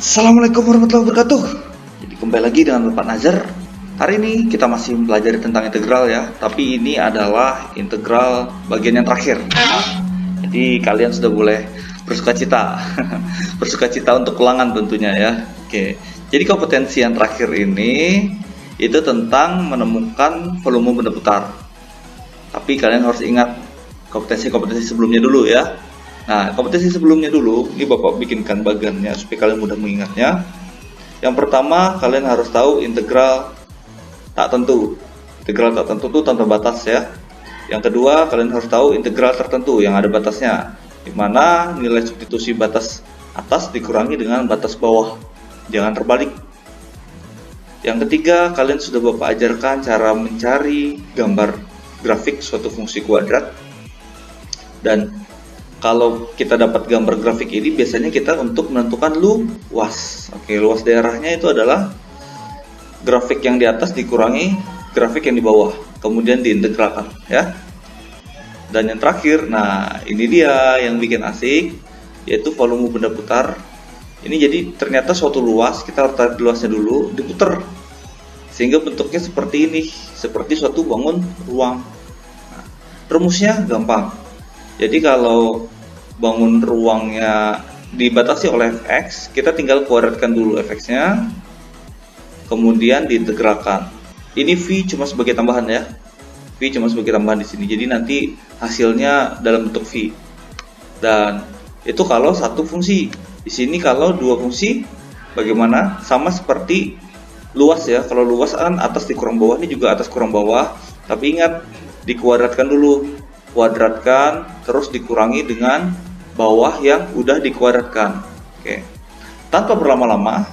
Assalamualaikum warahmatullahi wabarakatuh. Jadi kembali lagi dengan Bapak Nazar. Hari ini kita masih mempelajari tentang integral ya, tapi ini adalah integral bagian yang terakhir. Jadi kalian sudah boleh bersukacita, bersukacita untuk ulangan tentunya ya. Oke. Jadi kompetensi yang terakhir ini itu tentang menemukan volume benda putar. Tapi kalian harus ingat kompetensi-kompetensi sebelumnya dulu ya. Nah, kompetensi sebelumnya dulu, ini Bapak bikinkan bagannya supaya kalian mudah mengingatnya. Yang pertama, kalian harus tahu integral tak tentu. Integral tak tentu itu tanpa batas ya. Yang kedua, kalian harus tahu integral tertentu yang ada batasnya, di mana nilai substitusi batas atas dikurangi dengan batas bawah. Jangan terbalik. Yang ketiga, kalian sudah Bapak ajarkan cara mencari gambar grafik suatu fungsi kuadrat. Dan kalau kita dapat gambar grafik ini, biasanya kita untuk menentukan luas. Oke, luas daerahnya itu adalah grafik yang di atas dikurangi grafik yang di bawah, kemudian diintegralkan ya. Dan yang terakhir, nah ini dia yang bikin asik, yaitu volume benda putar. Ini jadi ternyata suatu luas, kita harus tarik luasnya dulu, diputar. Sehingga bentuknya seperti ini, seperti suatu bangun ruang. Nah, rumusnya gampang. Jadi kalau bangun ruangnya dibatasi oleh fx, kita tinggal kuadratkan dulu fx-nya, kemudian diintegralkan. Ini v cuma sebagai tambahan ya, v cuma sebagai tambahan di sini. Jadi nanti hasilnya dalam bentuk v. Dan itu kalau satu fungsi. Di sini kalau dua fungsi, bagaimana? Sama seperti luas ya. Kalau luas kan atas dikurang bawah, ini juga atas kurang bawah. Tapi ingat, dikuadratkan dulu. Kuadratkan terus dikurangi dengan bawah yang udah dikuadratkan. Oke. Tanpa berlama-lama,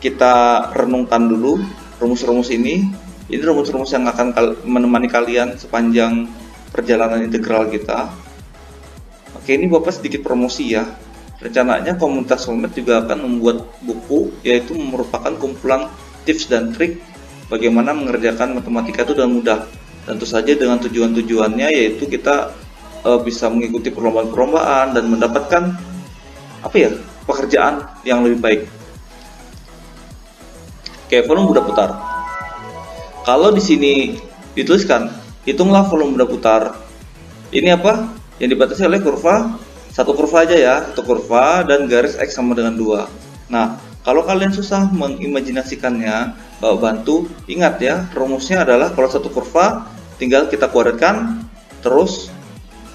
kita renungkan dulu rumus-rumus ini. Ini rumus-rumus yang akan menemani kalian sepanjang perjalanan integral kita. Oke, ini Bapak sedikit promosi ya. Rencananya komunitas Solmed juga akan membuat buku, yaitu merupakan kumpulan tips dan trik bagaimana mengerjakan matematika itu dengan mudah. Tentu saja dengan tujuan-tujuannya, yaitu kita bisa mengikuti perlombaan-perlombaan dan mendapatkan pekerjaan yang lebih baik. Oke, volume benda putar. Kalau di sini dituliskan, hitunglah volume benda putar. Ini apa? Yang dibatasi oleh kurva, satu kurva aja ya, satu kurva dan garis X sama dengan 2. Nah, kalau kalian susah mengimajinasikannya, bantu ingat ya, rumusnya adalah kalau satu kurva tinggal kita kuadratkan terus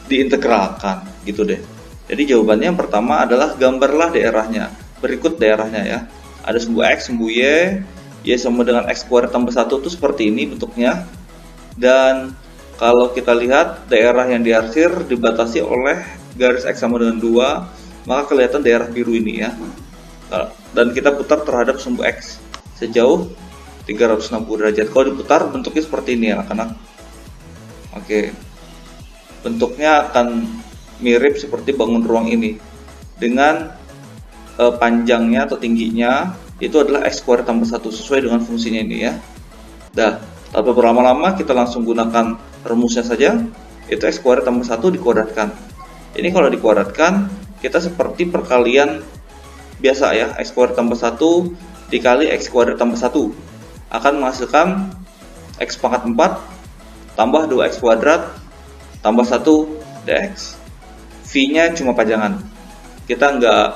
diintegralkan gitu deh. Jadi jawabannya yang pertama adalah gambarlah daerahnya. Berikut daerahnya ya. Ada sumbu X, sumbu Y sama dengan X kuadrat tambah 1 itu seperti ini bentuknya. Dan kalau kita lihat daerah yang diarsir dibatasi oleh garis X sama dengan 2, maka kelihatan daerah biru ini ya. Dan kita putar terhadap sumbu X sejauh 360 derajat. Kalau diputar bentuknya seperti ini ya anak-anak. Oke. Bentuknya akan mirip seperti bangun ruang ini. Dengan panjangnya atau tingginya itu adalah X kuadrat tambah 1 sesuai dengan fungsinya ini ya. Dah, tanpa berlama-lama kita langsung gunakan rumusnya saja. Itu X kuadrat tambah 1 dikuadratkan. Ini kalau dikuadratkan kita seperti perkalian biasa ya. X kuadrat tambah 1 dikali X kuadrat tambah 1 akan menghasilkan X pangkat 4 tambah 2X kuadrat tambah 1 dx. V-nya cuma pajangan, kita nggak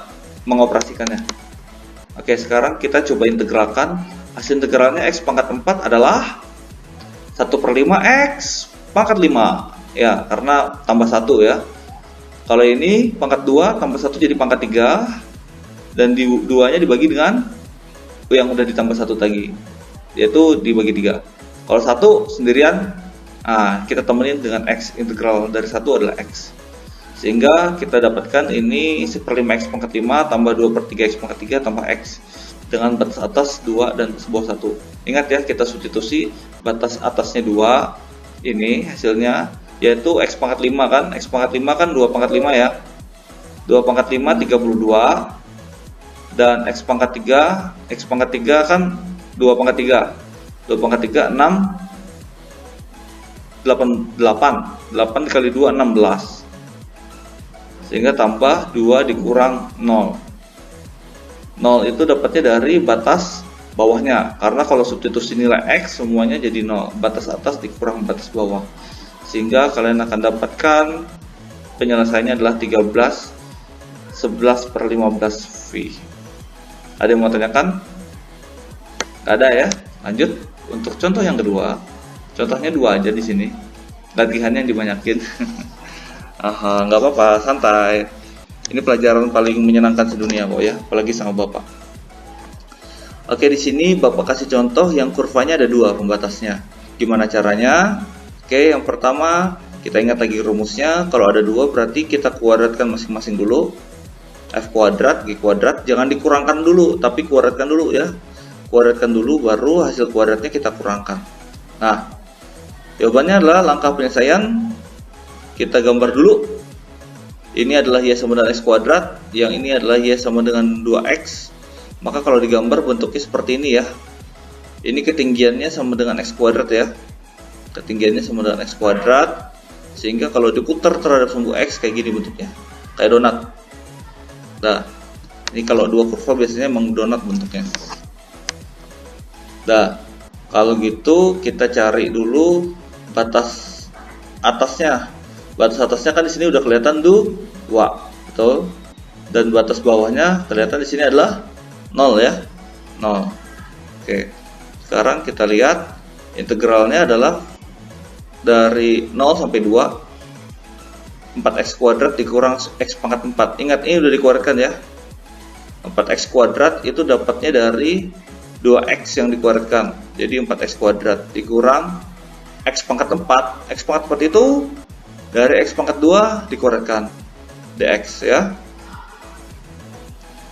mengoperasikannya. Oke, sekarang kita coba integralkan. Hasil integralnya X pangkat 4 adalah 1/5 X pangkat 5 ya, karena tambah 1 ya. Kalau ini pangkat 2 tambah 1 jadi pangkat 3, dan di 2 nya dibagi dengan yang udah ditambah 1 tadi, yaitu dibagi 3. Kalau 1 sendirian, kita temenin dengan X. Integral dari 1 adalah X, sehingga kita dapatkan ini 1/5 X pangkat 5 tambah 2/3 X pangkat 3 tambah X dengan batas atas 2 dan batas bawah 1. Ingat ya, kita substitusi batas atasnya 2, ini hasilnya yaitu X pangkat 5 kan. X pangkat 5 kan 2 pangkat 5 ya, 2 pangkat 5 32, dan X pangkat 3 kan 2 pangkat 3, 2 pangkat 3 6, 8 dikali 2 16, sehingga tambah 2 dikurang 0. 0 itu dapatnya dari batas bawahnya, karena kalau substitusi nilai X semuanya jadi 0, batas atas dikurang batas bawah, sehingga kalian akan dapatkan penyelesaiannya adalah 11/15 V. Ada yang mau tanyakan? Gak ada ya? Lanjut untuk contoh yang kedua. Contohnya 2 aja di sini. Latihannya yang dibanyakin. Nggak apa-apa, santai. Ini pelajaran paling menyenangkan sedunia kok ya, apalagi sama Bapak. Oke, di sini Bapak kasih contoh yang kurvanya ada 2 pembatasnya. Gimana caranya? Oke, yang pertama kita ingat lagi rumusnya. Kalau ada 2 berarti kita kuadratkan masing-masing dulu. F kuadrat, G kuadrat, jangan dikurangkan dulu, tapi kuadratkan dulu ya. Kuadratkan dulu, baru hasil kuadratnya kita kurangkan. Nah, jawabannya adalah langkah penyelesaian. Kita gambar dulu. Ini adalah Y sama dengan X kuadrat, yang ini adalah Y sama dengan 2X. Maka kalau digambar bentuknya seperti ini ya. Ini ketinggiannya sama dengan X kuadrat ya. Ketinggiannya sama dengan X kuadrat, sehingga kalau diputar terhadap sumbu X kayak gini bentuknya, kayak donat. Nah, ini kalau 2 kurva biasanya emang donat bentuknya. Nah, kalau gitu kita cari dulu batas atasnya. Batas atasnya kan di sini udah kelihatan 2, betul. Dan batas bawahnya kelihatan di sini adalah 0 ya. 0. Oke. Sekarang kita lihat integralnya adalah dari 0 sampai 2. 4x kuadrat dikurang x pangkat 4. Ingat, ini udah dikuadratkan ya. 4x kuadrat itu dapatnya dari 2x yang dikuadratkan. Jadi 4x kuadrat dikurang x pangkat 4. X pangkat 4 itu dari X pangkat 2 dikuadratkan dx ya.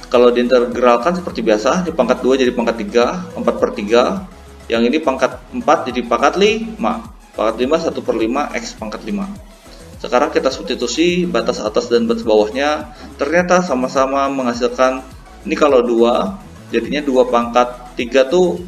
Kalau diintegralkan seperti biasa, ini pangkat 2 jadi pangkat 3, 4/3. Yang ini pangkat 4 jadi pangkat 5. Pangkat 5 1/5 X pangkat 5. Sekarang kita substitusi batas atas dan batas bawahnya. Ternyata sama-sama menghasilkan, ini kalau 2 jadinya 2 pangkat 3 tuh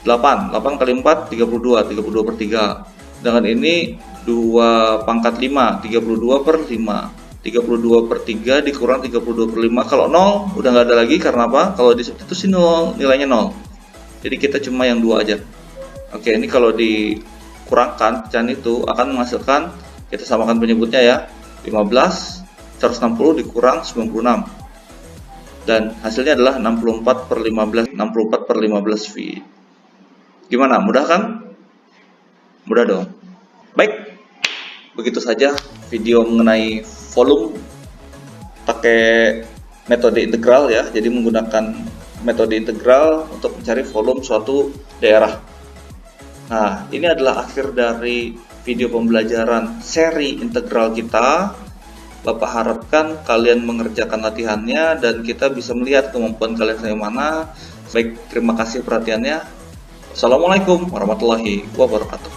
8. 8 kali 4 32, 32/3. Dengan ini 2 pangkat 5, 32/5. 32/3 dikurang 32/5. Kalau 0 udah nggak ada lagi, karena apa? Kalau disubstitusi 0, nilainya 0. Jadi kita cuma yang 2 aja. Oke, ini kalau dikurangkan pecahan itu akan menghasilkan, kita samakan penyebutnya ya, 15, 160 dikurang 96. Dan hasilnya adalah 64/15 V. Gimana? Mudah kan? Mudah dong. Baik, begitu saja video mengenai volume pakai metode integral ya. Jadi menggunakan metode integral untuk mencari volume suatu daerah. Nah, ini adalah akhir dari video pembelajaran seri integral kita. Bapak harapkan kalian mengerjakan latihannya dan kita bisa melihat kemampuan kalian sampai mana. Baik, terima kasih perhatiannya. Assalamualaikum warahmatullahi wabarakatuh.